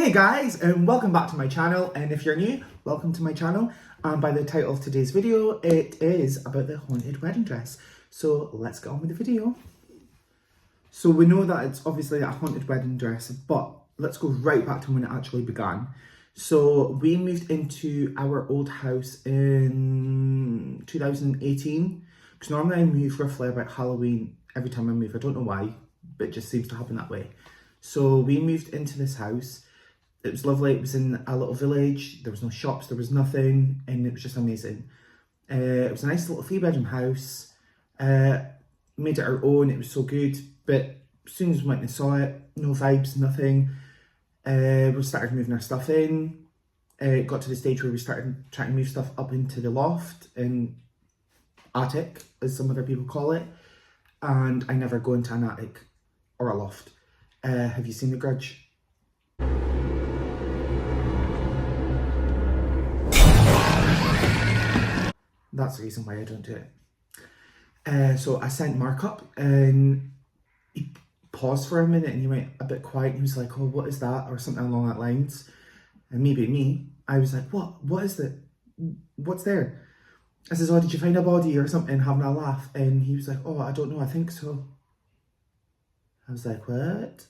Hey guys, and welcome back to my channel, and if you're new, welcome to my channel. And by the title of today's video, it is about the haunted wedding dress. So let's get on with the video. So we know that it's obviously a haunted wedding dress, but let's go right back to when it actually began. So we moved into our old house in 2018, because normally I move roughly about Halloween every time I move. I don't know why, but it just seems to happen that way. So we moved into this house. It was lovely. It was in a little village. There was no shops, there was nothing, and it was just amazing. It was a nice little 3-bedroom house. Made it our own. It was so good. But as soon as we went and saw it, no vibes, nothing. We started moving our stuff in. It got to the stage where we started trying to move stuff up into the loft and attic, as some other people call it. And I never go into an attic or a loft. Have you seen The Grudge? That's the reason why I don't do it. So I sent Mark up and he paused for a minute and he went a bit quiet. And he was like, oh, what is that? Or something along that lines. And maybe me, I was like, what? What is it? What's there? I says, oh, did you find a body or something? Having a laugh. And he was like, oh, I don't know. I think so. I was like, what?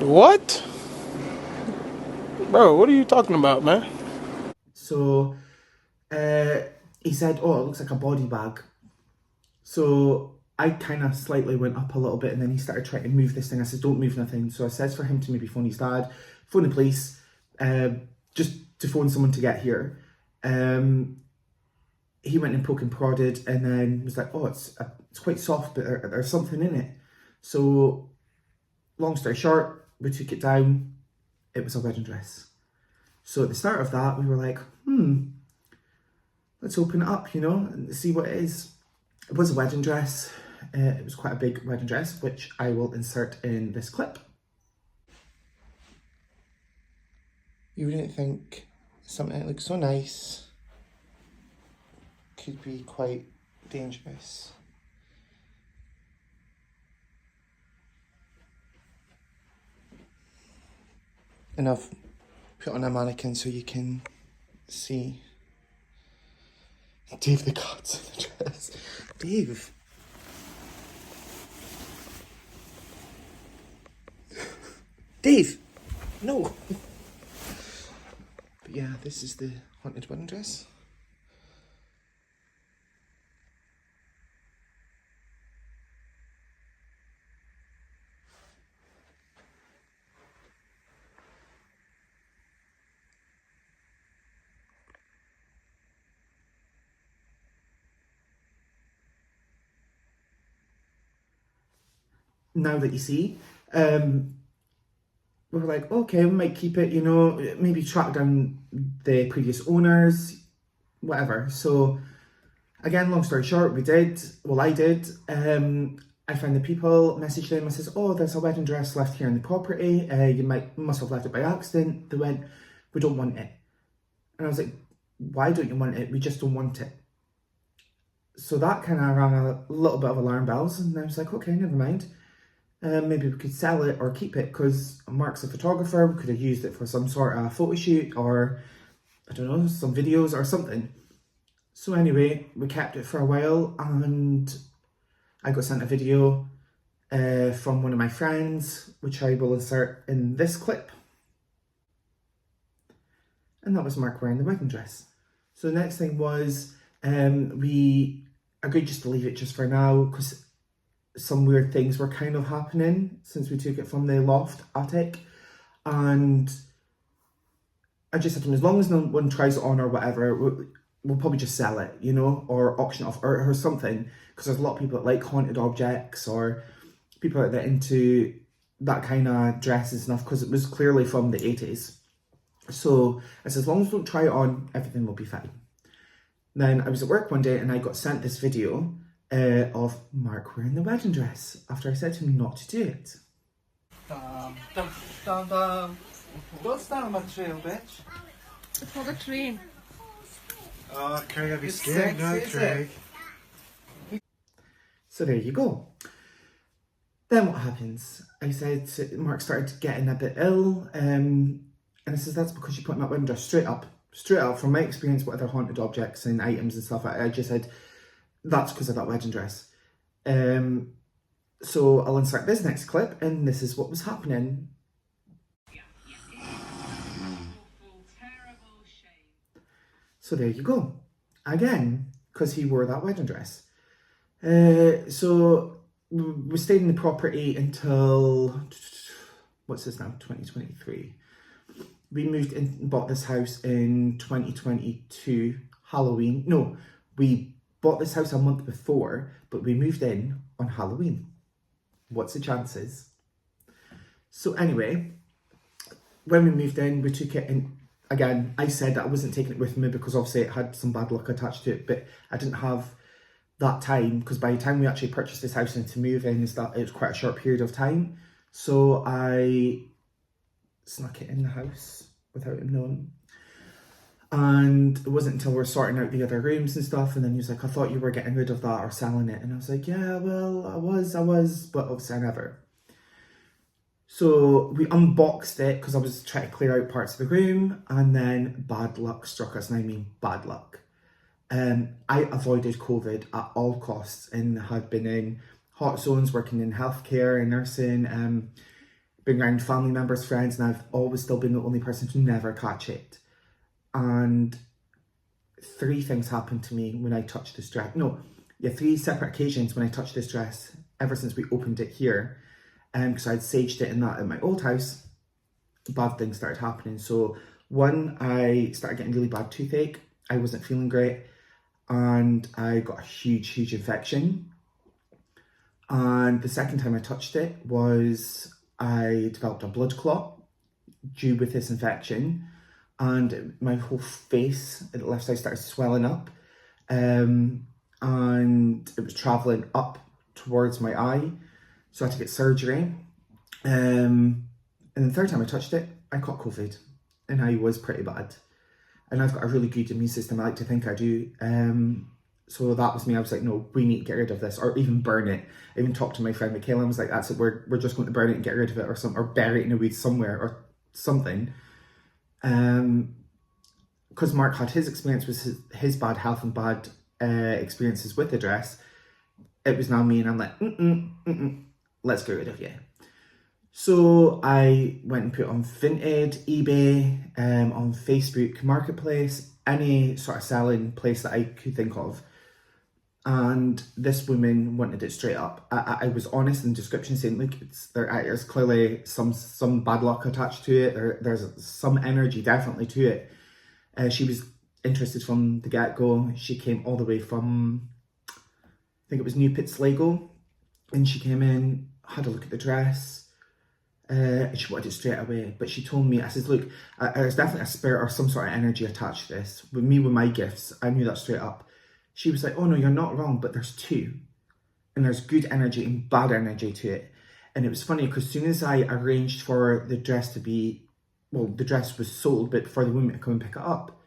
What? Bro, what are you talking about, man? So he said, oh, it looks like a body bag. So I kind of slightly went up a little bit and then he started trying to move this thing. I said, don't move nothing. So I says for him to maybe phone his dad, phone the police, just to phone someone to get here. He went and poked and prodded and then was like, oh, it's quite soft, but there's something in it. So long story short, we took it down. It was a wedding dress. So at the start of that, we were like, let's open it up, you know, and see what it is. It was a wedding dress. It was quite a big wedding dress, which I will insert in this clip. You wouldn't think something that looks so nice could be quite dangerous. And I've put on a mannequin so you can see Dave the God's in the dress. Dave. Dave! No! But yeah, this is the haunted wedding dress. Now that you see, we were like, okay, we might keep it, you know, maybe track down the previous owners, whatever. So again, long story short, I did. I found the people, messaged them, I says, oh, there's a wedding dress left here on the property. You must have left it by accident. They went, we don't want it. And I was like, why don't you want it? We just don't want it. So that kind of rang a little bit of alarm bells. And I was like, okay, never mind. Maybe we could sell it or keep it because Mark's a photographer. We could have used it for some sort of photo shoot or, I don't know, some videos or something. So anyway, we kept it for a while and I got sent a video from one of my friends, which I will insert in this clip. And that was Mark wearing the wedding dress. So the next thing was we agreed just to leave it just for now because some weird things were kind of happening since we took it from the loft attic. And I just said to him, as long as no one tries it on or whatever, we'll probably just sell it, you know, or auction it off or something. Because there's a lot of people that like haunted objects or people that are into that kind of dress and stuff because it was clearly from the 80s. So I said, as long as we don't try it on, everything will be fine. Then I was at work one day and I got sent this video of Mark wearing the wedding dress after I said to him not to do it. Dum, dum, dum, dum. Don't stand on my trail, bitch. It's called a train. Oh, Craig, I'd be scared now, Craig. So there you go. Then what happens? I said, Mark started getting a bit ill, and I says, that's because you put in that wedding dress. Straight up, from my experience with other haunted objects and items and stuff, I just said, that's because of that wedding dress. So I'll insert this next clip, and this is what was happening. So there you go. Again, because he wore that wedding dress. So we stayed in the property until, what's this now, 2023. We moved in and bought this house in 2022, Halloween. No, we bought this house a month before, but we moved in on Halloween. What's the chances? So anyway, when we moved in, we took it in. Again, I said that I wasn't taking it with me because obviously it had some bad luck attached to it, but I didn't have that time, because by the time we actually purchased this house and to move in, it was quite a short period of time. So I snuck it in the house without him knowing. And it wasn't until we were sorting out the other rooms and stuff, and then he was like, I thought you were getting rid of that or selling it. And I was like, yeah, well, I was, but obviously I never. So we unboxed it because I was trying to clear out parts of the room, and then bad luck struck us, and I mean bad luck. I avoided COVID at all costs and had been in hot zones, working in healthcare and nursing, been around family members, friends, and I've always still been the only person to never catch it. And 3 things happened to me when I touched this dress. 3 separate occasions when I touched this dress ever since we opened it here. Because I'd saged it in my old house, bad things started happening. So one, I started getting really bad toothache. I wasn't feeling great, and I got a huge infection. And the second time I touched it was I developed a blood clot due with this infection, and my whole face, the left side, started swelling up, and it was traveling up towards my eye. So I had to get surgery. And the third time I touched it, I caught COVID, and I was pretty bad. And I've got a really good immune system. I like to think I do. So that was me. I was like, no, we need to get rid of this, or even burn it. I even talked to my friend Michaela. I was like, that's it. We're just going to burn it and get rid of it, or bury it in a weed somewhere or something. Because Mark had his experience with his bad health and bad experiences with the dress. It was now me, and I'm like, let's get rid of you. So I went and put on Vinted, eBay, on Facebook Marketplace, any sort of selling place that I could think of. And this woman wanted it straight up. I was honest in the description, saying, look, there's clearly some bad luck attached to it. There's some energy definitely to it. She was interested from the get-go. She came all the way from, I think it was New Pit Sligo, and she came in, had a look at the dress, and she wanted it straight away. But she told me, I said, look, there's definitely a spirit or some sort of energy attached to this. With me, with my gifts, I knew that straight up. She was like, oh no, you're not wrong, but there's 2. And there's good energy and bad energy to it. And it was funny, because as soon as I arranged for the dress to be, well, the dress was sold, but for the woman to come and pick it up,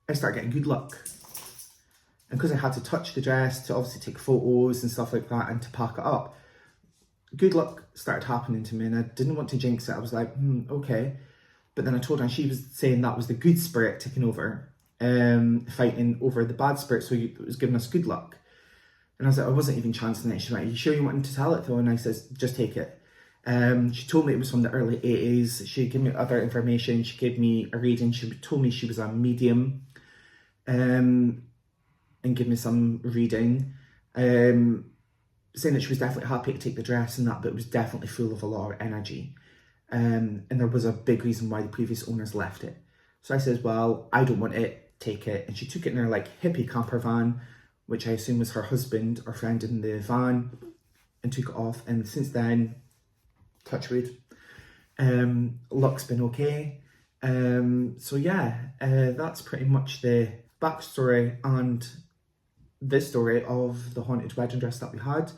I started getting good luck. And because I had to touch the dress to obviously take photos and stuff like that and to pack it up, good luck started happening to me, and I didn't want to jinx it. I was like, okay. But then I told her, and she was saying that was the good spirit taking over, fighting over the bad spirit, so it was giving us good luck. And I was like, I wasn't even chancing it. She went, are you sure you wanted to tell it though? And I said, just take it. She told me it was from the early 80s. She gave me other information. She gave me a reading. She told me she was a medium, and gave me some reading, saying that she was definitely happy to take the dress and that, but it was definitely full of a lot of energy. And there was a big reason why the previous owners left it. So I said, well, I don't want it, take it. And she took it in her like hippie camper van, which I assume was her husband or friend in the van, and took it off. And since then, touch wood, luck's been okay. So yeah, that's pretty much the backstory and this story of the haunted wedding dress that we had.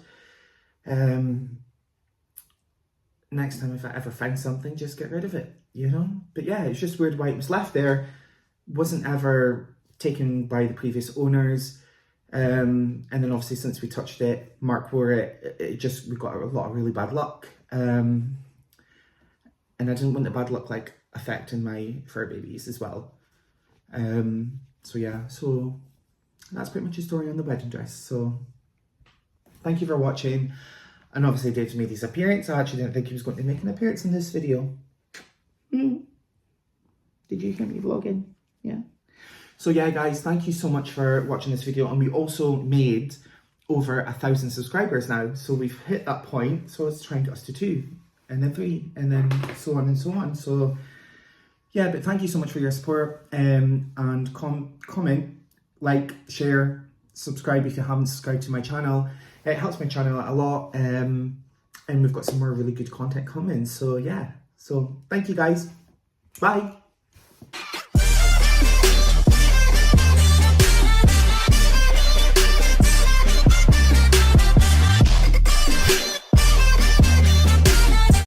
Next time if I ever find something, just get rid of it, you know? But yeah, it's just weird why it was left there, wasn't ever taken by the previous owners. And then obviously since we touched it, Mark wore it, we got a lot of really bad luck. And I didn't want the bad luck like affecting my fur babies as well. So yeah, so that's pretty much the story on the wedding dress. So thank you for watching. And obviously Dave's made his appearance. I actually didn't think he was going to make an appearance in this video. Did you hear me vlogging? Yeah. So yeah, guys, thank you so much for watching this video. And we also made over 1,000 subscribers now. So we've hit that point. So let's try and get us to 2, and then 3, and then so on and so on. So yeah, but thank you so much for your support. And comment, like, share, subscribe if you haven't subscribed to my channel. It helps my channel out a lot. And we've got some more really good content coming. So yeah, so thank you guys. Bye.